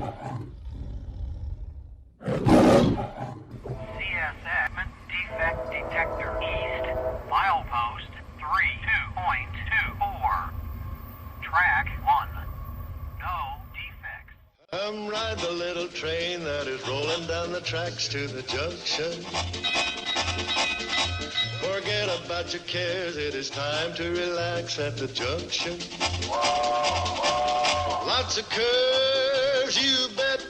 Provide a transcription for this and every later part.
CSX defect detector east, milepost 32.24, track 1, no defects. Come ride the little train that is rolling down the tracks to the junction. Forget about your cares, it is time to relax at the junction. Lots of curves, you bet,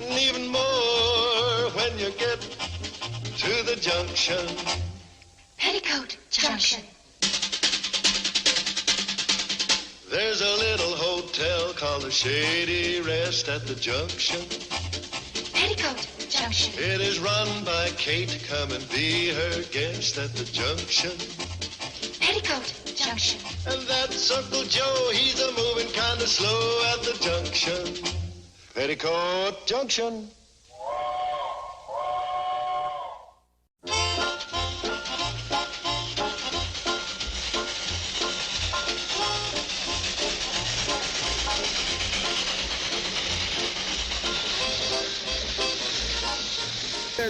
and even more when you get to the junction. Petticoat Junction. There's a little hotel called the Shady Rest at the junction. Petticoat Junction. It is run by Kate, come and be her guest at the junction. Petticoat Junction. And that's Uncle Joe, he's a moving kind of slow at the junction. Petticoat Junction.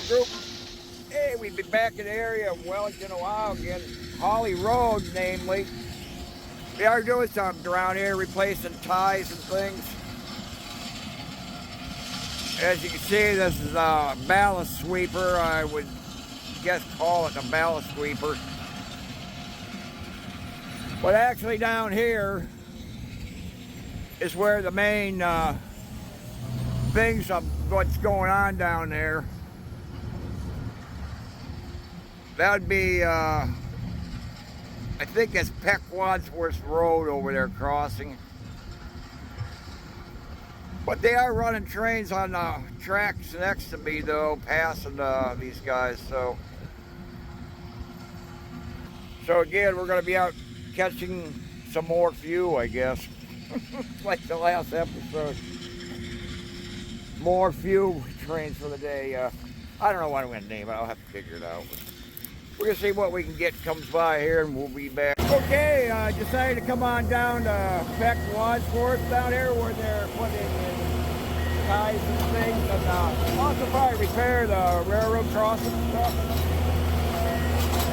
Group. Hey, we've been back in the area of Wellington a while again. Hawley Road, namely. We are doing something around here, replacing ties and things. As you can see, this is a ballast sweeper. I would guess call it a ballast sweeper. But actually down here is where the main things of what's going on down there. That would be, I think it's Peck Wadsworth Road over there crossing. But they are running trains on the tracks next to me though, passing these guys, so. So again, we're gonna be out catching some more few, I guess. Like the last episode. More few trains for the day. I don't know what I'm gonna name it, I'll have to figure it out. We're gonna see what we can get comes by here and we'll be back. Okay, I decided to come on down to Peck Wadsworth down here where they're putting in ties and things, and also probably repair the railroad crossing and stuff.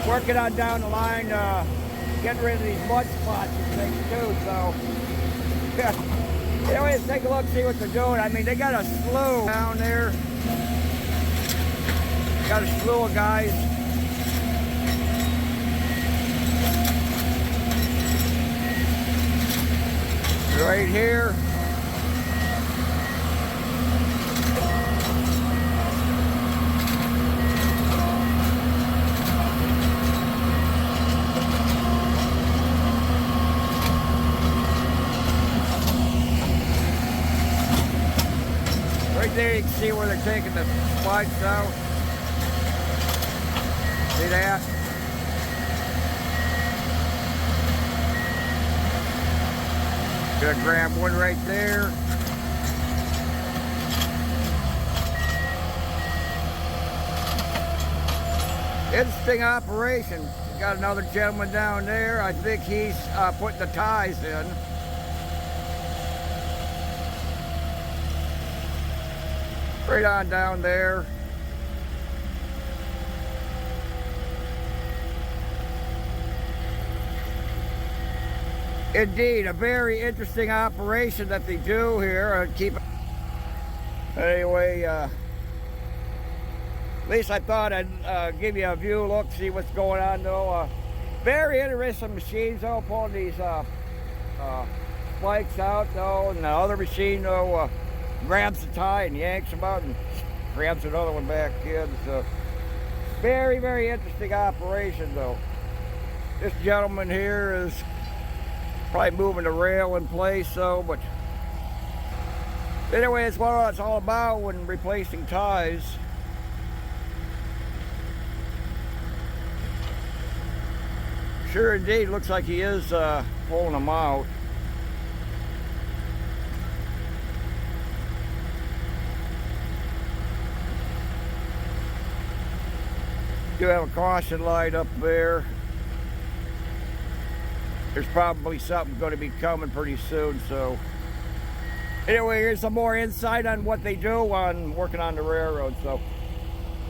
Working on down the line, getting rid of these mud spots and things too, so. Anyways, take a look, see what they're doing. I mean, they got a slew down there. Got a slew of guys. Right here. Right there you can see where they're taking the spikes out. See that? Gonna grab one right there. Interesting operation. Got another gentleman down there. I think he's putting the ties in. Right on down there. Indeed, a very interesting operation that they do here. Anyway, at least I thought I'd give you a view, look, see what's going on though. Very interesting machines though, pulling these spikes out though, and the other machine though grabs the tie and yanks them out and grabs another one back in. So very, very interesting operation though. This gentleman here is probably moving the rail in place, so, but anyway, it's what it's all about when replacing ties. Sure indeed, looks like he is pulling them out. Do have a caution light up there. There's probably something going to be coming pretty soon, so Anyway, here's some more insight on what they do on working on the railroad. So,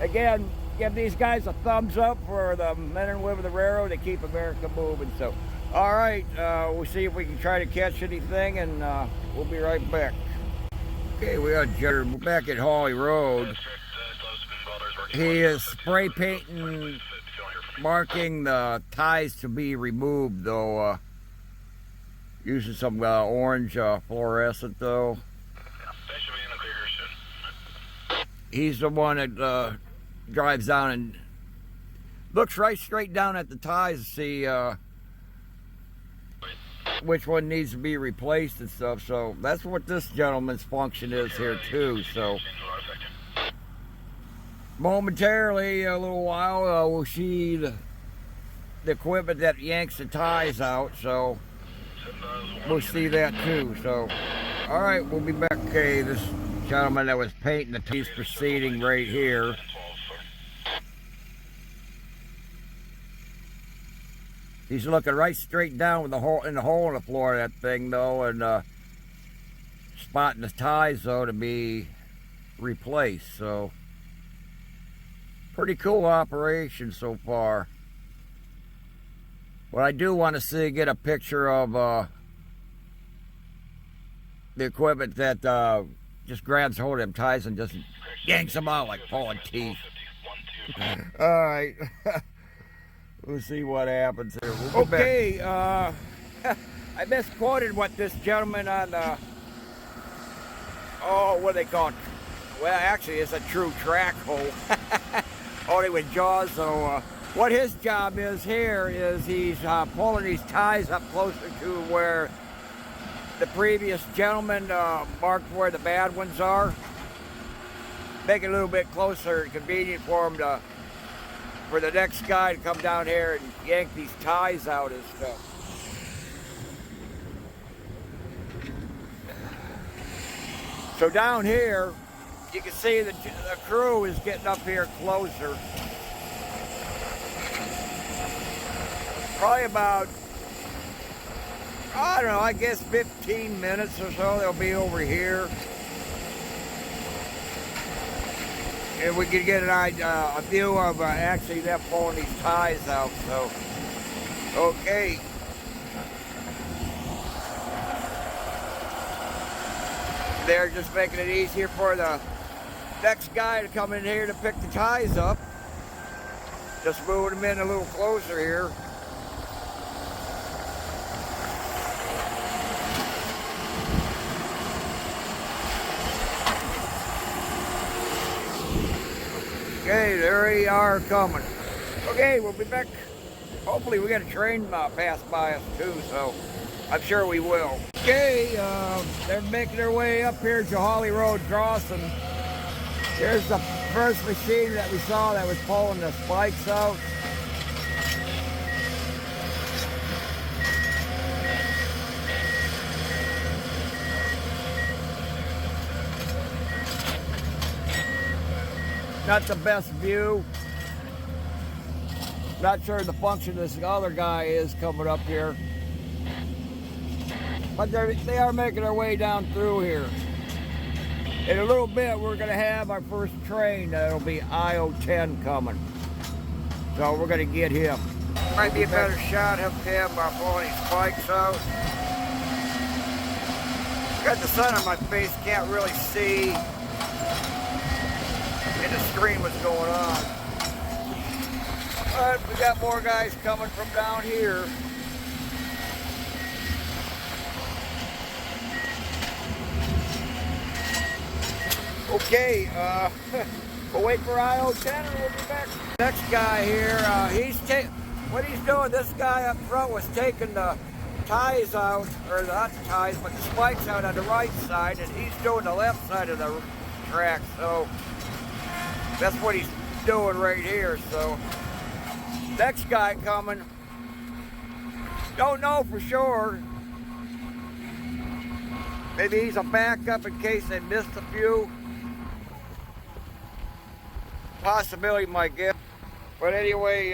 again, give these guys a thumbs up for the men and women of the railroad. They keep America moving. So, all right, we'll see if we can try to catch anything, and we'll be right back. Okay, we're back at Hawley Road. He is spray painting, marking the ties to be removed, though. Using some orange fluorescent, though. He's the one that drives down and looks right straight down at the ties to see which one needs to be replaced and stuff. So that's what this gentleman's function is here too. So momentarily, a little while, we'll see the equipment that yanks the ties out. So we'll see that too. So all right, we'll be back. Okay, this gentleman that was painting the ties proceeding right here. He's looking right straight down with the hole in the floor of that thing, though, and spotting the ties, though, to be replaced. So, pretty cool operation so far. What I do want to get a picture of the equipment that just grabs hold of them ties and just yanks them out like pulling teeth. All right. We'll see what happens here. Okay, I misquoted what this gentleman on the, what they call it? Well, actually, it's a true track hole, only with jaws. So what his job is here is he's pulling these ties up closer to where the previous gentleman marked where the bad ones are. Make it a little bit closer, convenient for him to, for the next guy to come down here and yank these ties out and stuff. So down here, you can see the crew is getting up here closer. Probably about, I don't know, I guess 15 minutes or so they'll be over here. And we can get a view of actually them pulling these ties out. So, okay. They're just making it easier for the next guy to come in here to pick the ties up. Just moving them in a little closer here. Okay, there they are coming. Okay, we'll be back. Hopefully we got a train pass by us too, so I'm sure we will. Okay, they're making their way up here to Hawley Road crossing. Here's the first machine that we saw that was pulling the spikes out. Not the best view. Not sure the function this other guy is coming up here. But they are making their way down through here. In a little bit, we're going to have our first train. That'll be I010 coming. So we're going to get him. Might be a better shot of him pulling these spikes out. Got the sun on my face, can't really see in the screen what's going on. But we got more guys coming from down here. Okay, we'll wait for I010 and we'll be back. Next guy here, what he's doing, this guy up front was taking the ties out, or not the ties, but the spikes out on the right side, and he's doing the left side of the track, so that's what he's doing right here. So next guy coming, don't know for sure. Maybe he's a backup in case they missed a few. Possibility, my guess. But anyway,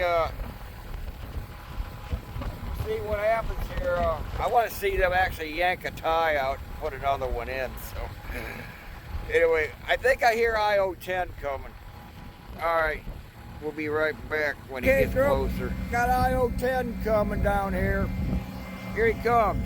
see what happens here. here. I want to see them actually yank a tie out and put another one in. So, anyway, I think I hear I010 coming. All right, we'll be right back when he gets closer. Got I010 coming down here. Here he comes.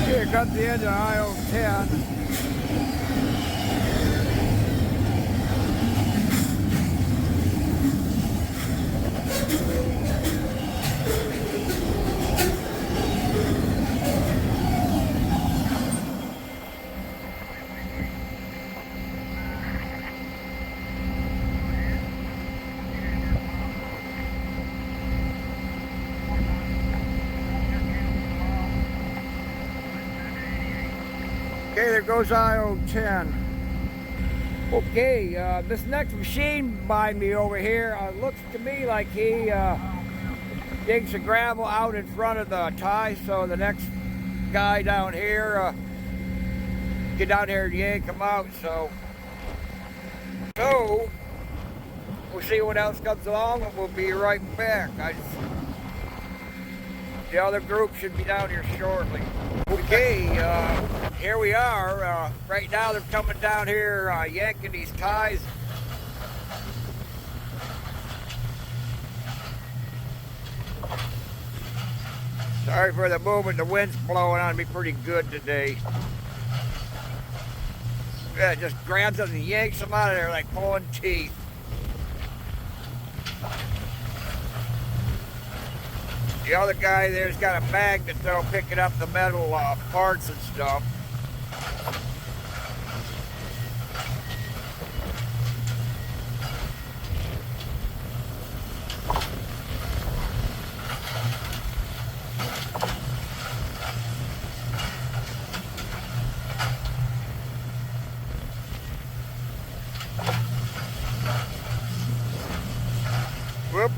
Here comes the end of I010. Okay, there goes I010. Okay, this next machine by me over here looks to me like he digs the gravel out in front of the tie, so the next guy down here get down here and yank him out. So we'll see what else comes along, and we'll be right back. The other group should be down here shortly. Okay, here we are. Right now they're coming down here yanking these ties. Sorry for the movement, the wind's blowing on me pretty good today. Yeah, just grabs them and yanks them out of there like pulling teeth. The other guy there's got a magnet though, picking up the metal parts and stuff. Whoop.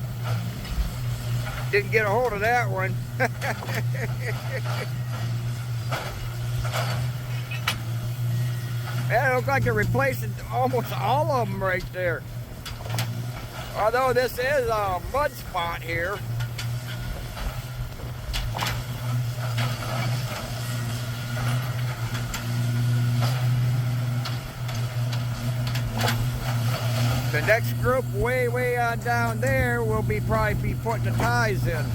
Didn't get a hold of that one. It looks like they're replacing almost all of them right there. Although this is a mud spot here. The next group way on down there will probably be putting the ties in.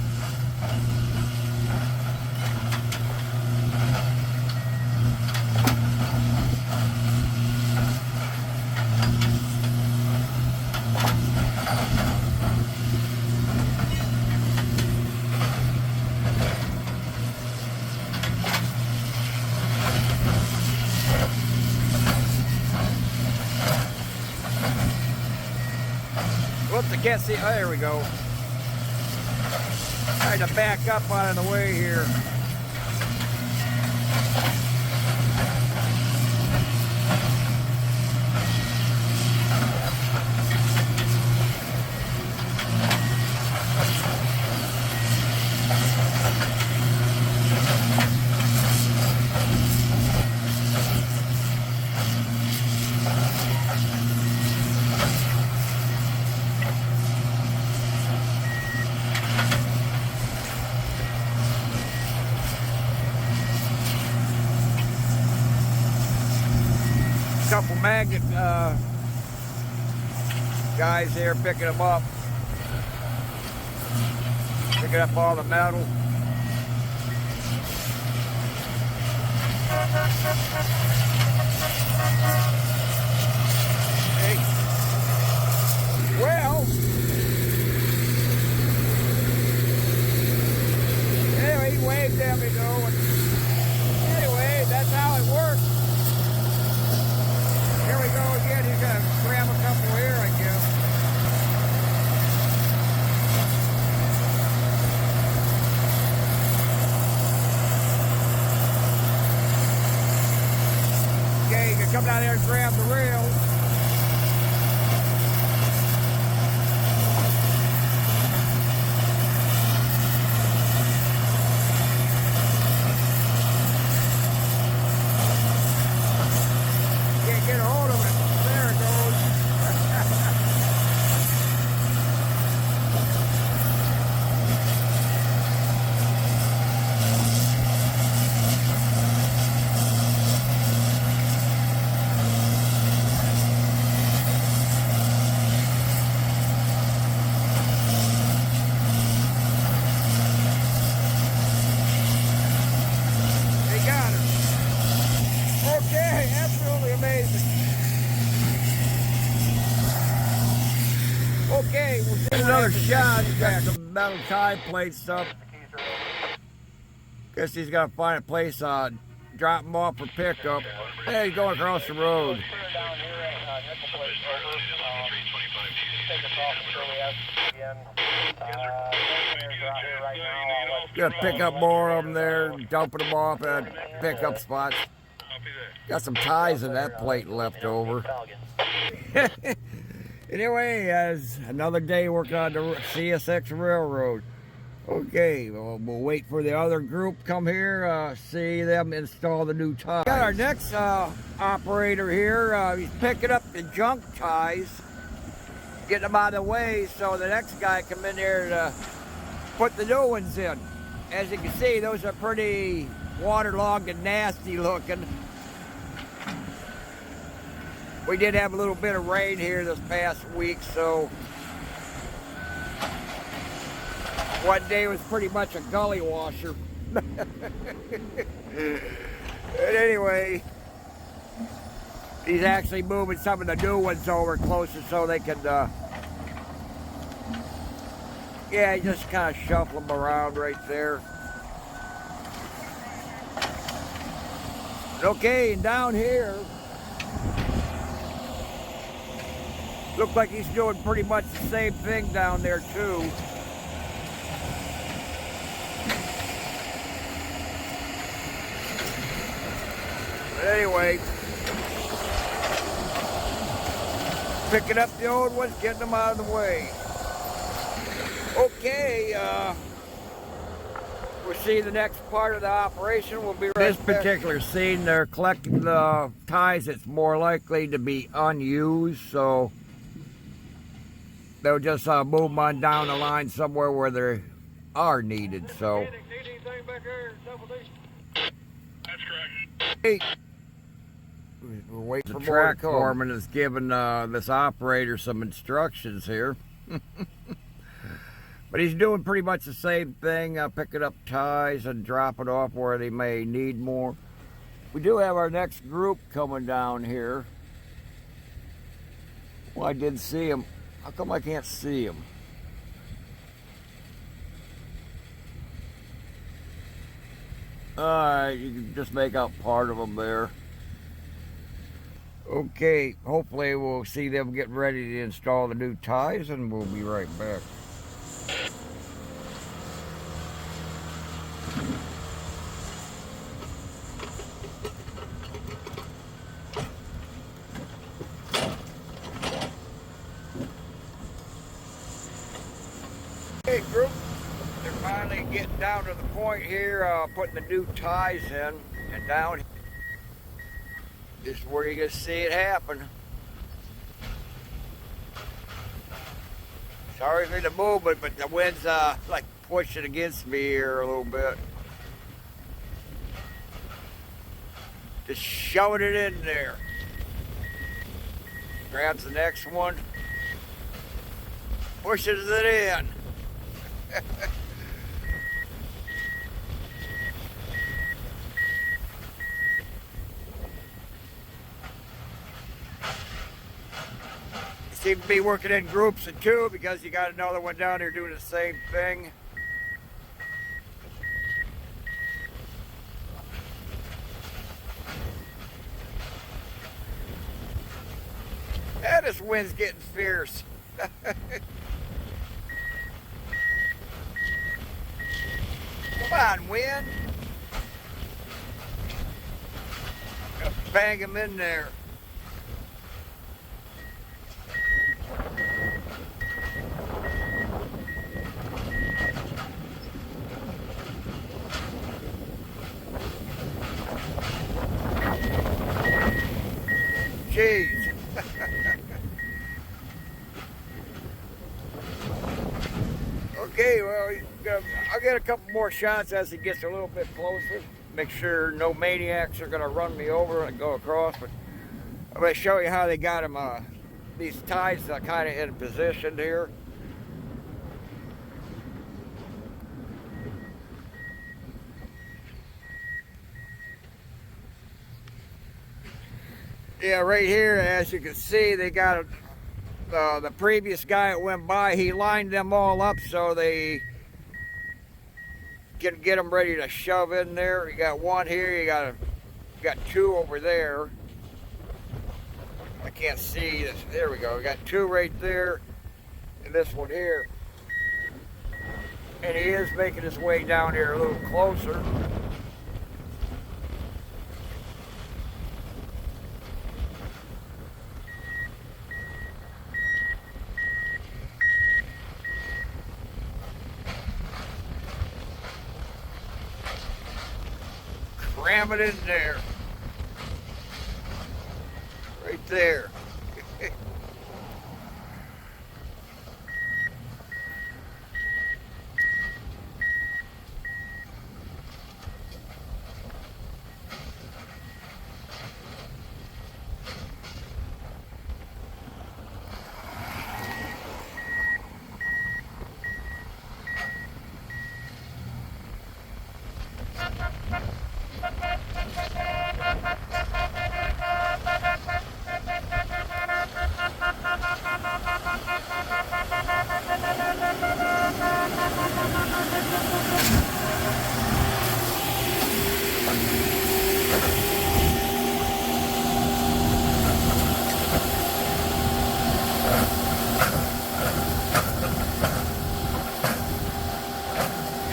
Whoops, I can't see. Oh, there we go. Trying to back up out of the way here. Couple magnet guys here picking them up, picking up all the metal. Hey. Well, anyway, he waved at me though. And anyway, that's how it works. Here we go again. He's gonna grab a couple here, I guess. Okay, you can come down there and grab the rails. Can't get a hold of it. There it goes. They got it. Okay, absolutely amazing. Okay, we'll do another shot. He's got some metal tie plate stuff. Guess he's got to find a place, drop him off for pickup. Hey, he's going across the road. Gonna pick up more of them there, dumping them off at pickup spots. Got some ties in that plate left over. Anyway, as another day working on the CSX Railroad. Okay, well, we'll wait for the other group come here, see them install the new ties. Got our next operator here. He's picking up the junk ties, getting them out of the way so the next guy come in there to put the new ones in. As you can see, those are pretty waterlogged and nasty looking. We did have a little bit of rain here this past week, so one day was pretty much a gully washer. But anyway, he's actually moving some of the new ones over closer so they can, yeah, just kind of shuffle them around right there. Okay, and down here, looks like he's doing pretty much the same thing down there too. But anyway, picking up the old ones, getting them out of the way. Okay, we'll see the next part of the operation. We'll be right back. This particular scene, they're collecting the ties that's more likely to be unused, so they'll just move them on down the line somewhere where they are needed. So, Need anything back there, Double D? That's correct. hey, we're waiting for the track foreman is giving this operator some instructions here. But he's doing pretty much the same thing, picking up ties and dropping off where they may need more. We do have our next group coming down here. Well, I did see him. How come I can't see him? Alright, you can just make out part of them there. Okay, hopefully we'll see them getting ready to install the new ties and we'll be right back. Okay, group, they're finally getting down to the point here, putting the new ties in, and down this is where you're going to see it happen. Sorry for the movement, but the wind's like pushing against me here a little bit. Just shoving it in there. Grabs the next one, pushes it in. seem to be working in groups of two because you got another one down here doing the same thing. And this wind's getting fierce. Come on, wind. Gotta bang him in there. Jeez. Okay, well, I'll get a couple more shots as it gets a little bit closer. Make sure no maniacs are going to run me over and go across. But I'm going to show you how they got them, these ties kind of in position here. Yeah, right here, as you can see, they got the previous guy that went by, he lined them all up so they can get them ready to shove in there. You got one here, you got two over there. I can't see this. There we go. We got two right there, and this one here. And he is making his way down here a little closer. Ram it in there. Right there.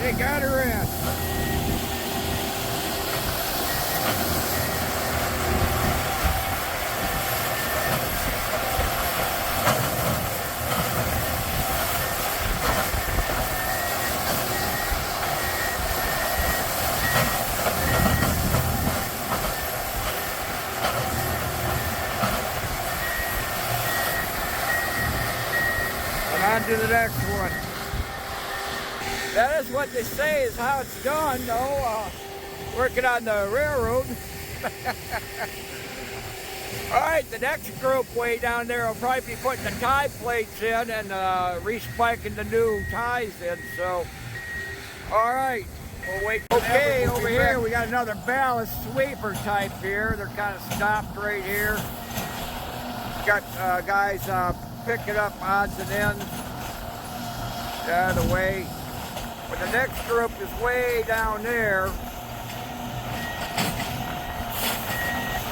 They got her in. And on to the next one. That is what they say is how it's done, though, working on the railroad. All right, the next group way down there will probably be putting the tie plates in and respiking the new ties in, so, all right, we'll wait. Okay, over here we got another ballast sweeper type here. They're kind of stopped right here. Got guys picking up odds and ends out of the way. But the next group is way down there.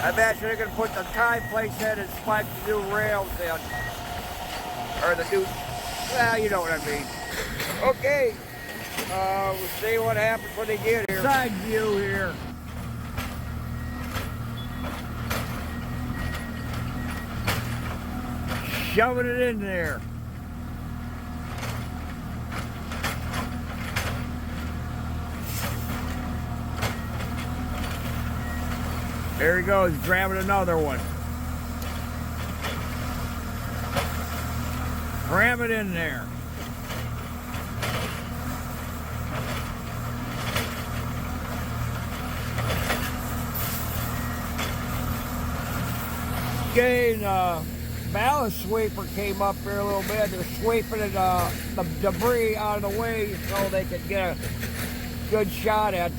I bet you they're going to put the tie plates in and spike the new rails in. Or the new, well, you know what I mean. Okay, we'll see what happens when they get here. Side view here. Shoving it in there. There he goes, grabbing another one. Ram it in there. Okay, the ballast sweeper came up here a little bit. They're sweeping it, the debris out of the way so they could get a good shot at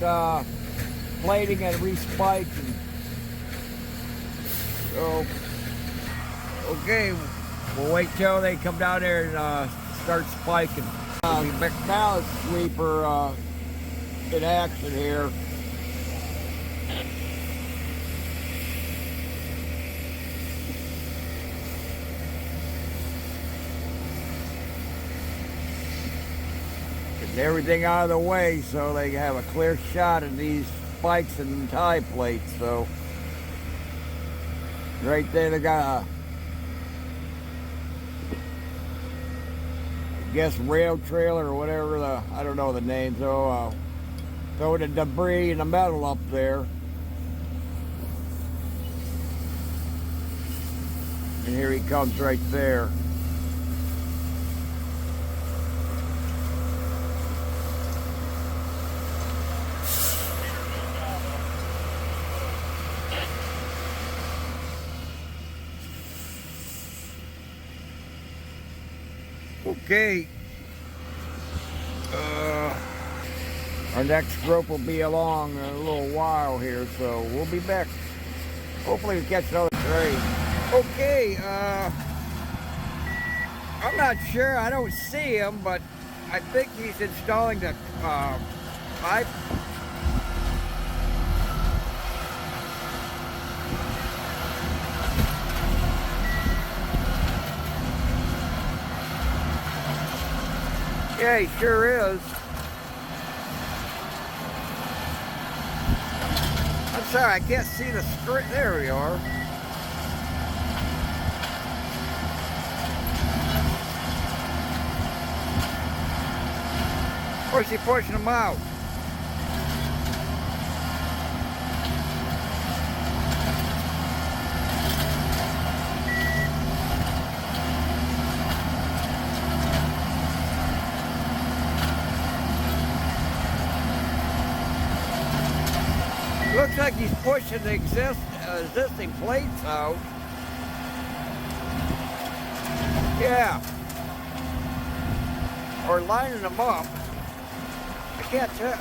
plating and respiking. So, okay, We'll wait till they come down there and start spiking. Now sweeper in action here. Getting everything out of the way so they have a clear shot of these spikes and tie plates. So right there they got a, I guess, rail trailer or whatever I don't know the name. So throw the debris and the metal up there. And here he comes right there. Okay, our next group will be along in a little while here, so we'll be back. Hopefully we catch another train. Okay, I'm not sure, I don't see him, but I think he's installing the pipe. Yeah, he sure is. I'm sorry, I can't see the screen. There we are. Or is he pushing them out? Looks like he's pushing the existing plates out. Yeah. Or lining them up. I can't tell.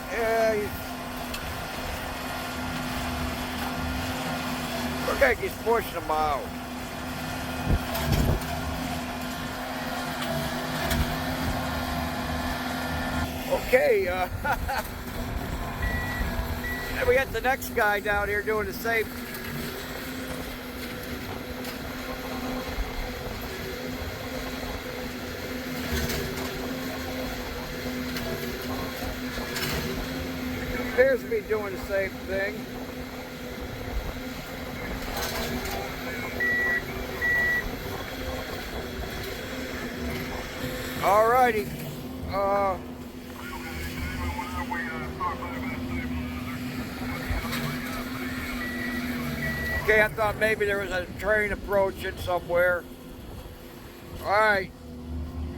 Looks like he's pushing them out. Okay, and we got the next guy down here doing the same. Appears to be doing the same thing. Alrighty. Okay, I thought maybe there was a train approaching somewhere. Alright,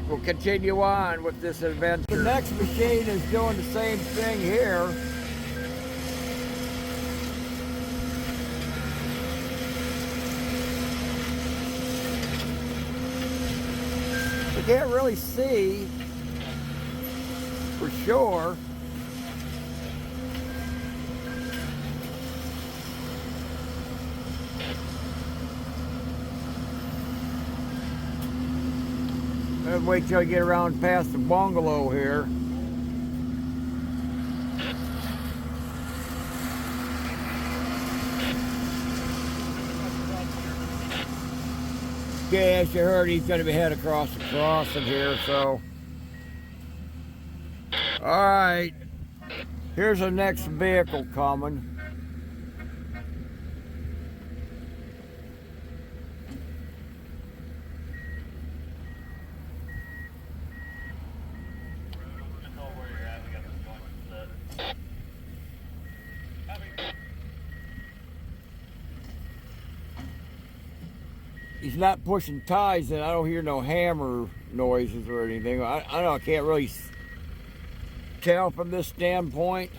we'll continue on with this adventure. The next machine is doing the same thing here. You can't really see for sure. Let's wait till I get around past the bungalow here. Okay, as you heard, he's going to be heading across the crossing here, so. Alright, here's the next vehicle coming. He's not pushing ties, and I don't hear no hammer noises or anything. I don't know, I can't really tell from this standpoint.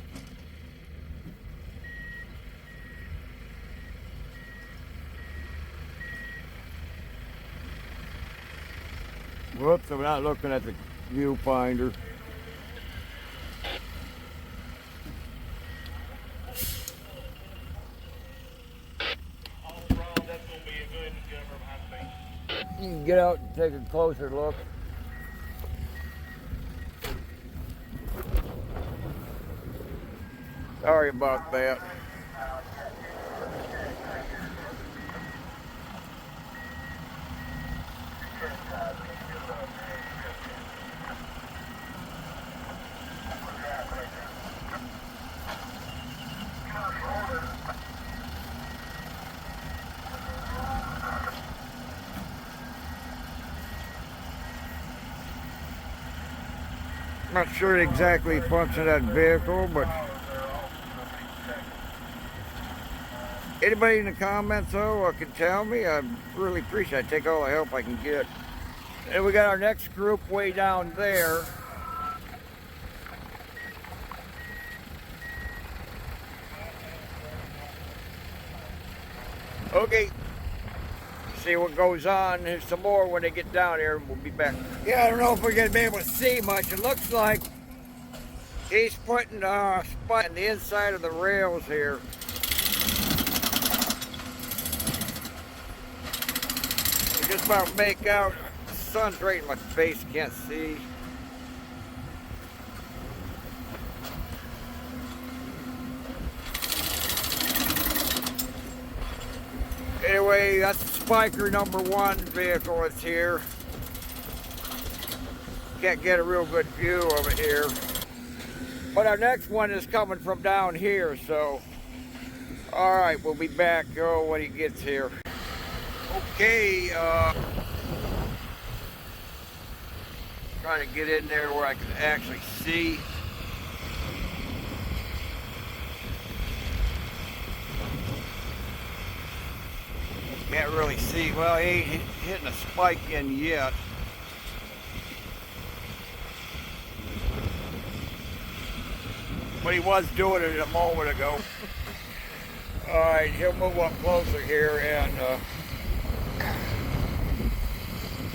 Whoops, I'm not looking at the viewfinder. You can get out and take a closer look. Sorry about that. Not sure exactly the function of that vehicle, but anybody in the comments though can tell me. I really appreciate it. I take all the help I can get. And we got our next group way down there. Okay. See what goes on. There's some more when they get down here, and we'll be back. Yeah, I don't know if we're gonna be able to see much. It looks like he's putting a spot in the inside of the rails here. You just about make out. The sun's right in my face, can't see. Anyway, that's Spiker #1 vehicle that's here. Can't get a real good view of it here. But our next one is coming from down here, so. Alright, we'll be back when he gets here. Okay, trying to get in there where I can actually see. Can't really see. Well, he ain't hitting a spike in yet. But he was doing it a moment ago. Alright, he'll move up closer here and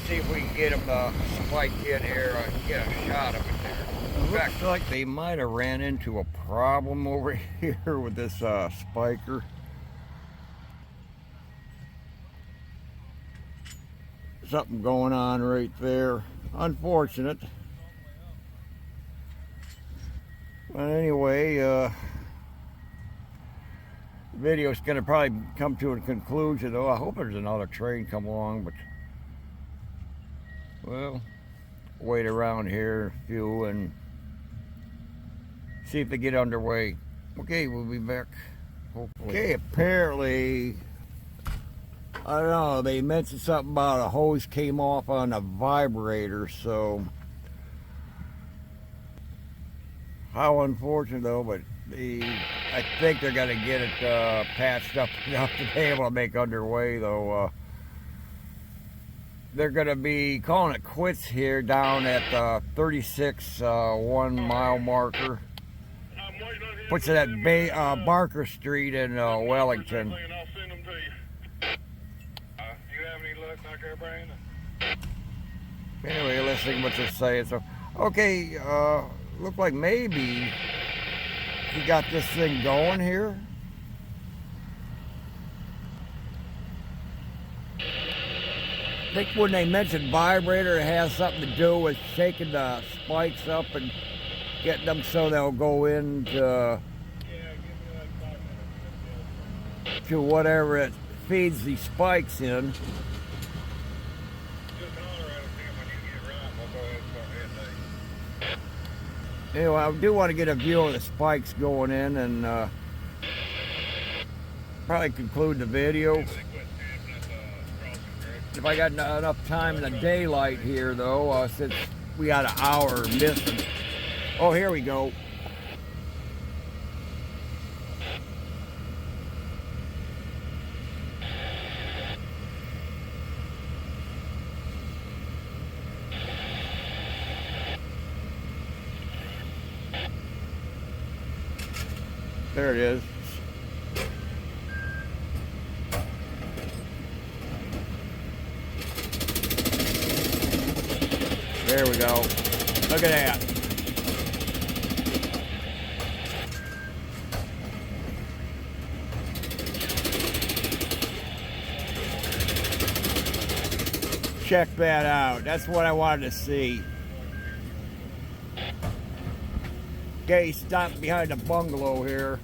see if we can get him to spike in here and get a shot of it there. It looks like they might have ran into a problem over here with this spiker. Something going on right there. Unfortunate. But anyway, the video's gonna probably come to a conclusion though. I hope there's another train come along, but well, wait around here a few and see if they get underway. Okay, we'll be back. Hopefully. Okay, apparently, I don't know, they mentioned something about a hose came off on a vibrator, so how unfortunate though, but I think they're gonna get it patched up enough to be able to make underway though. They're gonna be calling it quits here down at the 36 1 mile marker. Puts it at Barker Street in Wellington. Anyway, let's see what they're saying. So, okay, look like maybe he got this thing going here. I think when they mentioned vibrator, it has something to do with shaking the spikes up and getting them so they'll go into to whatever it feeds these spikes in. Anyway, I do want to get a view of the spikes going in and probably conclude the video. If I got enough time in the daylight here though, since we got an hour missing. Oh, here we go. There it is. There we go. Look at that. check that out. That's what I wanted to see. Okay, he stopped behind the bungalow here.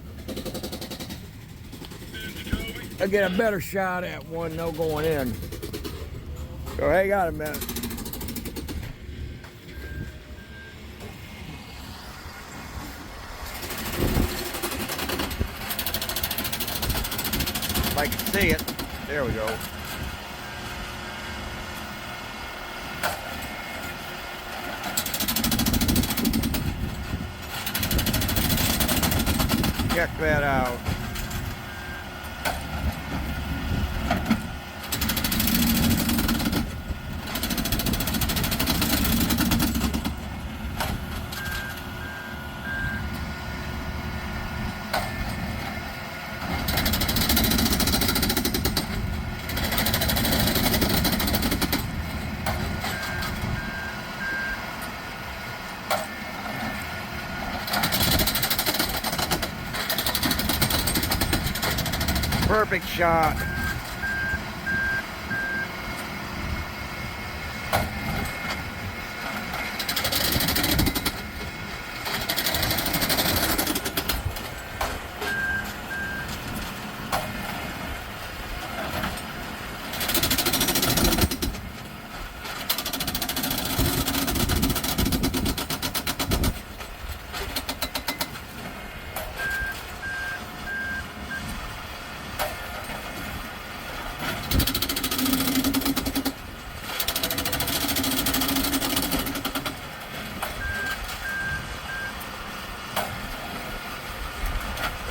I get a better shot at one, no going in. So hang on a minute. If I can see it. There we go. Check that out. Perfect shot.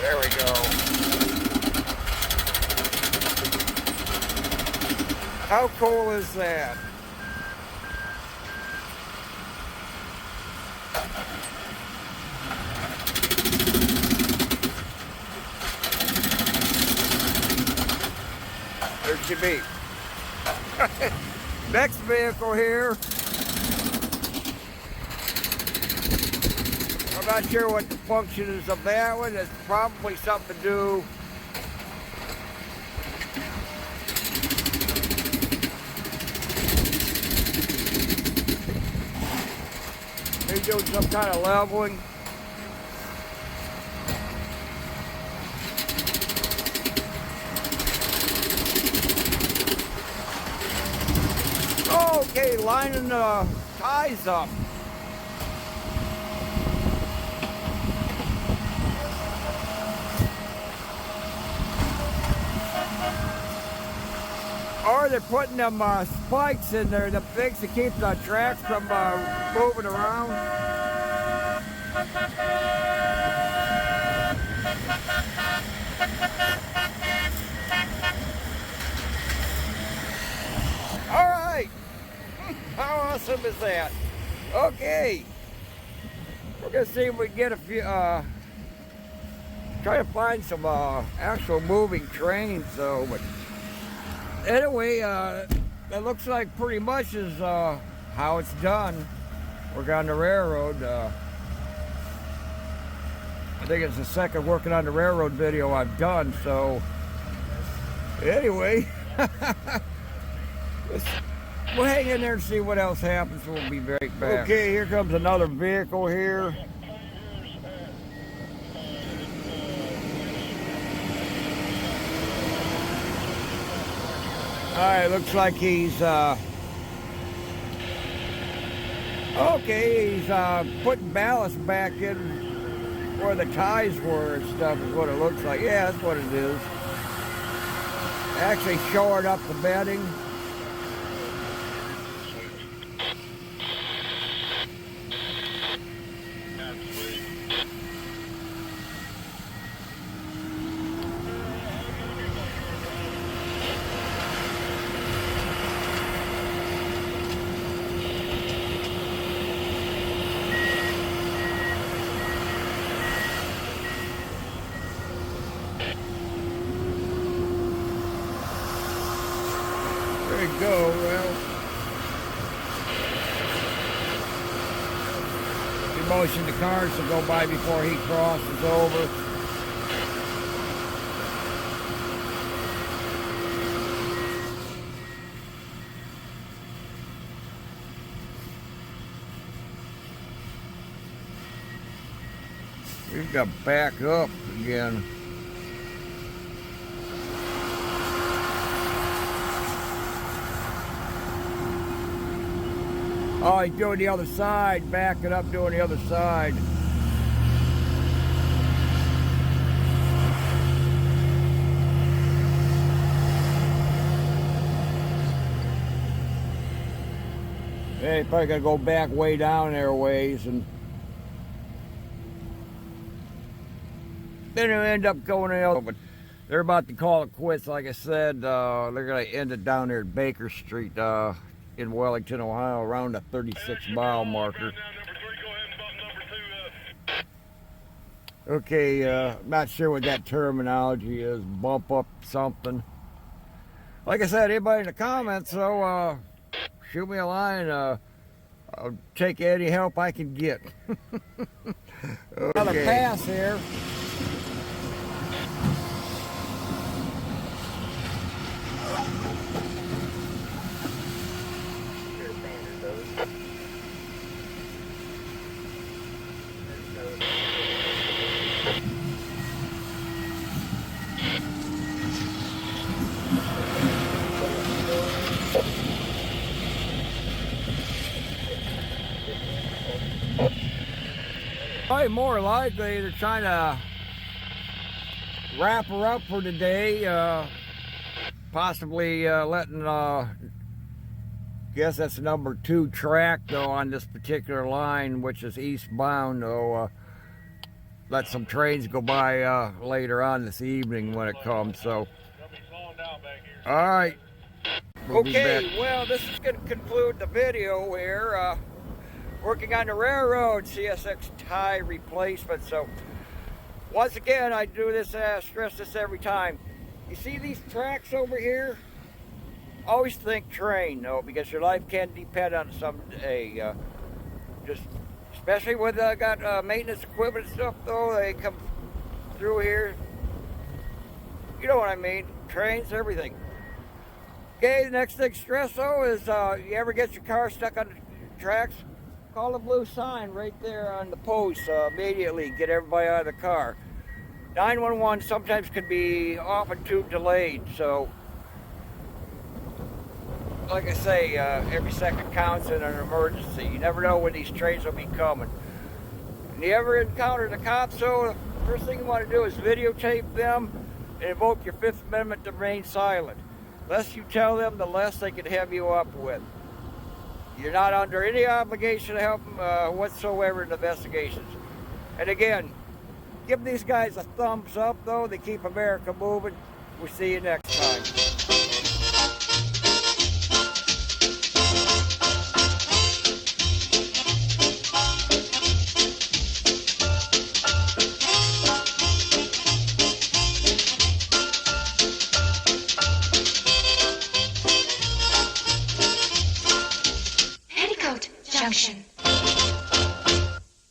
There we go. How cool is that? There she be. Next vehicle here. I'm not sure what the function is of that one. It's probably something to do. Maybe doing some kind of leveling. Okay, lining the ties up. Or they're putting them spikes in there, the things to keep the tracks from moving around. All right, how awesome is that? Okay, we're gonna see if we can get a few, try to find some actual moving trains though, but anyway, it looks like pretty much is how it's done. Working on the railroad. I think it's the second working on the railroad video I've done, so anyway, we'll hang in there and see what else happens. We'll be right back. Okay, here comes another vehicle here. Alright, looks like he's okay, he's putting ballast back in where the ties were and stuff is what it looks like. Yeah, that's what it is. Actually shoring up the bedding. There you go. Well, he motioned the cars to go by before he crosses over. He's got to back up again. Oh, he's doing the other side, backing up, doing the other side. Yeah, he's probably got to go back way down there ways, and then he'll end up going the other. But they're about to call it quits. Like I said, they're going to end it down there at Baker Street in Wellington, Ohio, around the 36-mile marker. Okay, not sure what that terminology is. Bump up something. Like I said, anybody in the comments, so shoot me a line. I'll take any help I can get. Okay. Another pass here. Probably more likely they're trying to wrap her up for today, possibly letting, guess that's number 2 track though on this particular line, which is eastbound, though. Let some trains go by later on this evening when it comes. So, all right. Okay, well, this is going to conclude the video here. Working on the railroad CSX tie replacement. So once again, I do this, stress this every time. You see these tracks over here? Always think train, though, because your life can depend on it someday. Just especially when I got maintenance equipment and stuff, though, they come through here. You know what I mean? Trains, everything. Okay, the next thing stress, though, is you ever get your car stuck on the tracks? Call the blue sign right there on the post immediately. Get everybody out of the car. 911 sometimes can be often too delayed, so like I say, every second counts in an emergency. You never know when these trains will be coming. And you ever encounter the cops, so the first thing you want to do is videotape them and invoke your 5th Amendment to remain silent. The less you tell them, the less they can have you up with. You're not under any obligation to help them whatsoever in investigations. And again, give these guys a thumbs up, though. They keep America moving. We'll see you next time. Junction.